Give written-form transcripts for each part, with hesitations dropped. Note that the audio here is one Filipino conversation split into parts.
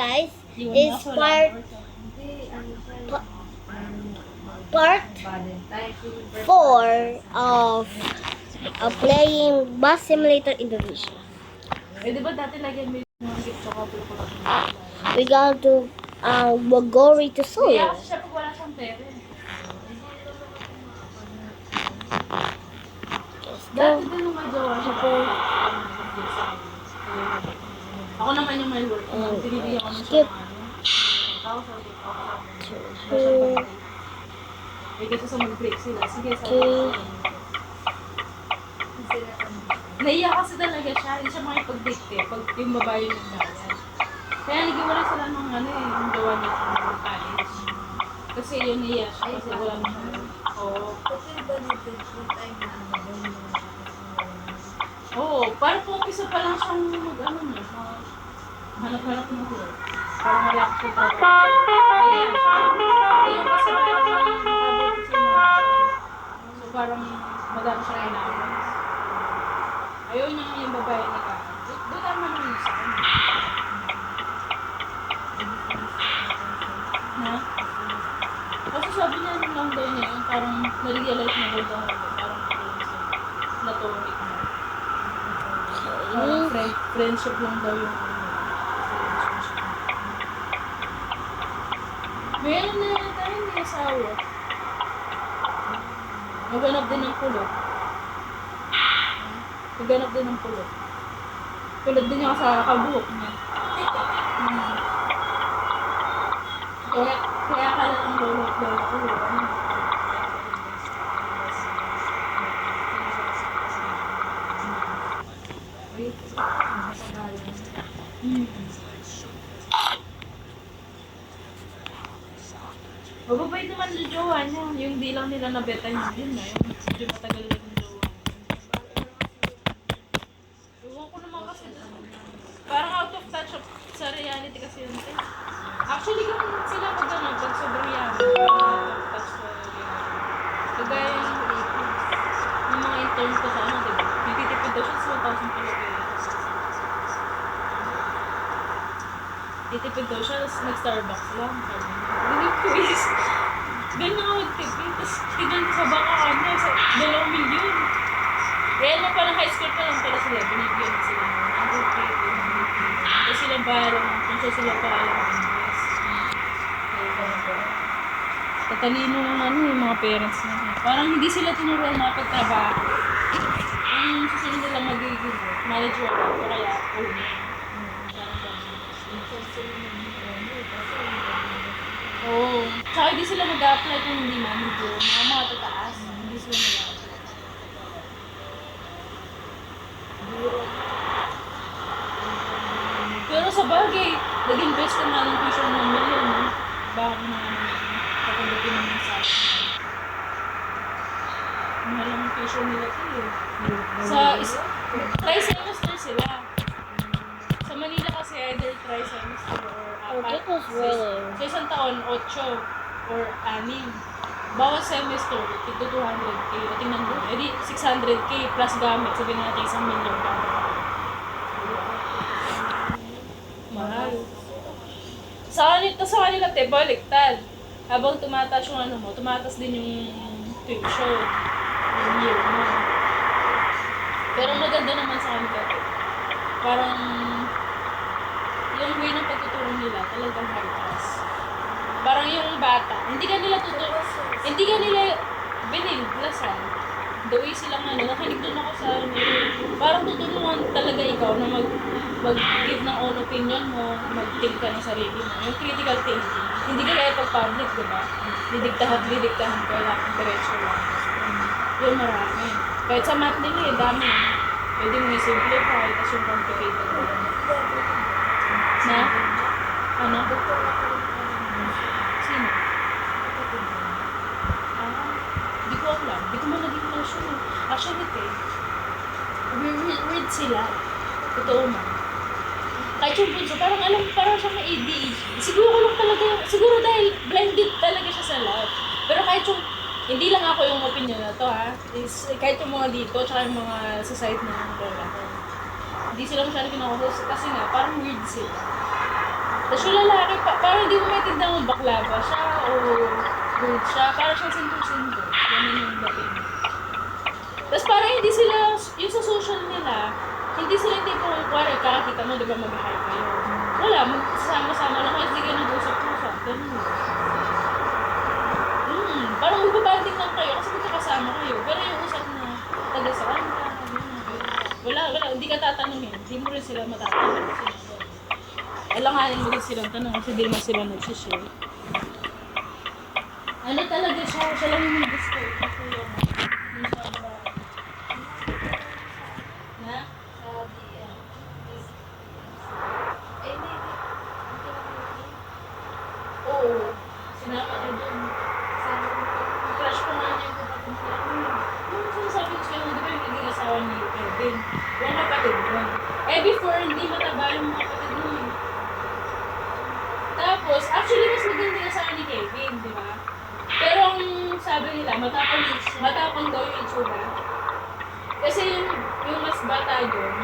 guys, is part 4 of playing Bus Simulator Indonesia. Eh, di ba dati lagi may mga gift chocolate ko? We got to Wagori to Seoul. Kaya kasi siya pag wala siyang pera. Dati din nung may jowa siya po. Ako naman yung may work. Pinibigyan ko ng siya. Skip. Eh, kasi sa mag-break sila. Sige, sa naiya kasi talaga siya. Hindi siya makipag-date eh. Pag yung babae yung nagbayad. Kaya nag-iwala sila ng yung gawa niya sa college. Kasi yun naiya siya. Kasi wala mo siya. Oo. Kasi ba dito yung time na Oo. Parang kung isa pa lang siyang hanap-hanap mo ko. Parang wala ko siya trabaho. Kaya siya. Ayun kasi nakabot siya. So parang madami siya allowance. Ayaw niya yung babae ni Ka. Doon naman yung isa. Ha? Kasi sabi niya nung lang daw niya yung parang na-realize na daw parang platonic na. Parang friendship lang daw yung may alam na yan tayo hindi asawa. Naganap din ng kulot. Naganap din ng kulot. Kulot din niya sa kabuhok niya. Kaya akala ng lolo ko. Mababait naman yung jowa niya. Yung di lang nila nabetan yun na. Yung medyo matagal na yung jowa. Ewan ko naman kasi. Parang out of touch sa reality kasi yun. Actually, ganun sila pag pag sobrang yaman. Out of touch sa reality. Kagaya yung mga interns ko sa diba? Nagtitipid daw siya sa 1,000 Pilipinas. Titipid daw siya, tapos nag-Starbucks lang. Hindi please. Ganun ako magtipid. Tapos tinan sa baka kanya sa 2 milyon. Kaya na parang high school pa lang pala sila. Binibigyan na sila. Ang okay. Tapos silang bayaran. Kung sila pa alam ang English. Tatalino ng yung mga parents na. Parang hindi sila tinuruan makapagtrabaho. Ang susunod nilang magiging manager o kaya owner. Oo. Tsaka hindi sila mag-apply kung hindi manager. Mga tataas. Hindi sila mag-apply. Pero sa bagay, nag-invest ka nga ng tuition ng million. Bago na kapagdating ng mensahe. Mahal ang tuition nila ito tri-semester sila. Sa Manila kasi either tri-semester or It was really... Sa isang taon, 8 or 6. Bawat semester, ito 200K. O tingnan mo, edi 600K plus gamit. Sabihin natin 1 million gamit. Mahal. Sa kanila, baliktad. Habang tumataas yung tumataas din yung tuition. Yung year mo. Pero maganda naman sa kanila. Parang yung way ng pagtuturo nila talagang high class. Parang yung bata, hindi ka nila binilblasan. The way silang nakinig doon ako sa parang tutulungan talaga ikaw na mag-give ng own opinion mo, mag-think ka ng sarili mo. Yung critical thinking. Hindi ka kaya pag-public, diba? Didiktahan ka lang, diretso lang. Yun marami. Kahit sa math nila, dami. Pwede mo i-simplify, tapos yung complicated mo. Na? Ano? Sino? Hindi ko alam. Hindi ko man naging mention. Actually, weird sila. Totoo man. Kahit yung bunso, parang siyang may ADHD. Siguro dahil blinded talaga siya sa lahat. Pero kahit yung, hindi lang ako yung opinion na to is kahit yung mga dito, tsaka yung mga sa site ng lola ko. Hindi sila masyadong kinakusap kasi nga, parang weird sila. Tapos yung lalaki, parang hindi mo maintindihan kung bakla ba siya o good siya. Parang siyang sinto-sinto. Ganun yung dating. Tapos parang hindi sila, yung sa social nila, hindi sila yung tipo, kuwari, kakakita mo, di ba mag-hi kayo. Wala, magsama-sama lang kayo, hindi kayo nag-usap-usap. Ganun. Parang magbabanding lang kayo kasi magkakasama kayo. Pero yung usap na taga-saan ka, wala, hindi ka tatanungin. Hindi mo rin sila matatanong. Alanganin mo rin silang tanong kasi di naman sila nagsishare. Ano talaga siya? Siya lang yung gusto. Kasi yung sobra. Na? Sabi, Oo. Sinama niya dun. Crush ko nga niya yung kapatid niya. Yung sinasabi ko sa'yo, di ba yung naging asawa ni Kevin? Yung kapatid mo. Before, hindi mataba yung mga kapatid mo. Tapos, actually, mas maganda yung asawa ni Kevin, di ba? Pero ang sabi nila, matapang daw yung itsura. Kasi yung mas bata doon,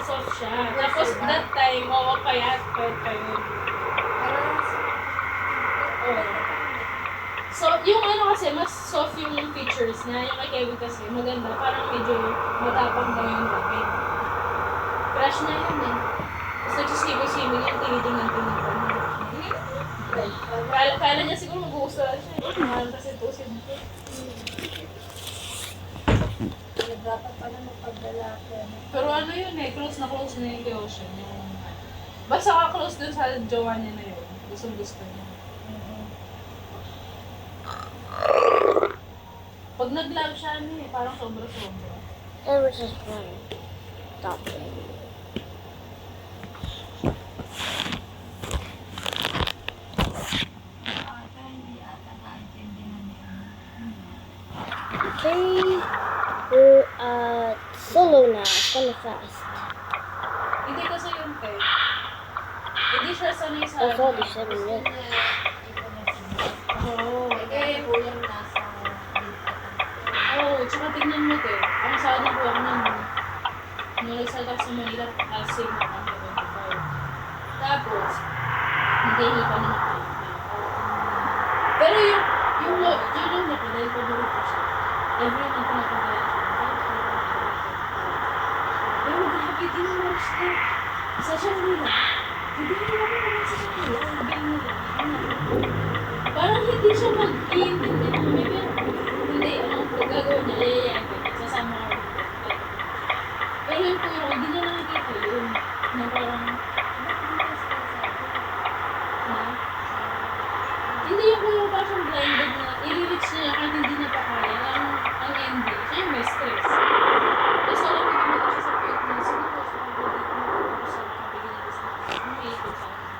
soft siya. Tapos, that time, payat pa yun. So, yung ano kasi, mas soft yung features niya. Yung kay Kevin kasi, maganda. Parang medyo matapang daw yung dating. Crush na yun eh. Tapos nagsisimig-simig yung tinitingnan-tingnan. Kala niya siguro mag-uusahan siya. Mahal kasi tusin ko. dapat pala magpagdalaki. Pero ano yun eh, close na yung kay Ocean. Basta ka-close dun sa jowa niya na yun. Gusto niya. Pag nag-love siya, ano eh, parang sobra-sobra. It was just fun. Stop it. Okay, we're solo now. It's kind of fast. Hindi kasi yun te. Hindi siya sanay sa That's all the 7 minutes. Oo. Eh, kulang nasa Oo, tsaka tignan mo te. Ang saan na po ako nun. Nung nagsalta sa Manila, kasi na kami 25. Tapos, hindi pa na nakita. Pero yung loko, dahil paburo ko siya. Every month na pagkaya siya. Pero grabe, di mo lang siya. Sa siya nila. Hindi mo lang naman sa kanila. Parang hindi siya mag-iintindi ng kami. Hindi, ang gagawin niya, yayayain ko. Sasama ko. Pero yung puro, hindi niya nakikita yun. Na parang, hindi yung puro pa siyang blinded na i-reach niya kahit hindi niya pa kaya. Ang ending, siya yung may stress. Tapos alam mo naman siya sa fitness, hindi ko siya kapag sa kabigyan niya sa may ikot sa akin.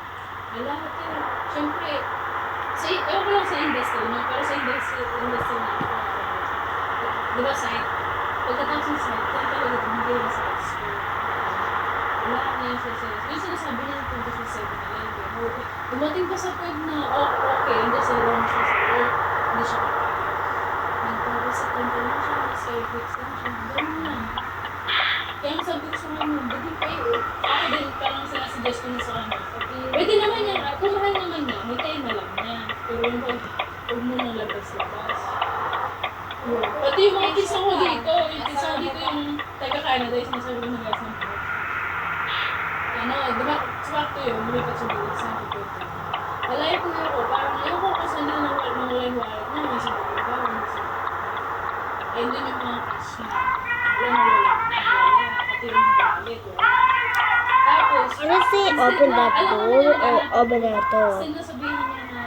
Wala ko tayo. Siyempre, ewan ko lang sa industry, no? Pero sa industry na ako. Diba site? Pagkatapos ng site, kaya talaga hindi lang sa school. Wala na yung success. Yung sinasabi niya punta sa 7-Eleven. Dumating pa sa point na, okay, hindi sa wrong siya sa work. Hindi siya kapag. Nagpapasat lang siya, nasa-fix lang siya. Ganun lang. Kaya ang sabi ko sa kanya, bagay kayo. Ako din parang sinasuggest ko na sa kanya. Pwede naman yan, kung mahal naman niya, may time na lang niya. Pero yung huwag mo nang labas-labas. Pati yung mga pinsan ko dito, yung pinsan ko dito yung taga-Canada, yung sinasabi ko na guys ng po. Ano, diba, swakto yun, lumipat siya dito sa Pagkota. Wala yung kuya ko, parang ayaw ko kasi nila nawala yung wallet na, may sa Pagkota, may sa Pagkota. Ayun din yung mga cash na. Wala nawala. Pati yung wallet, Tapos, Honestly, open that door or open that door. Kasi nasabihin niya na,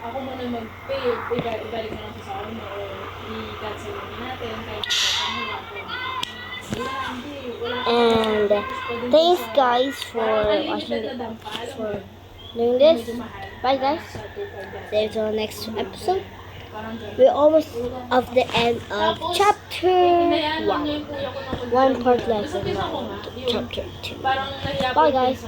ako muna mag-pay, ibalik na lang sa akin mo, o i-cancel natin, kahit wala ko. And thanks guys for watching for doing this. Bye guys. See you till the next episode. We're almost of the end of chapter 1. One part left and now chapter 2. Bye guys.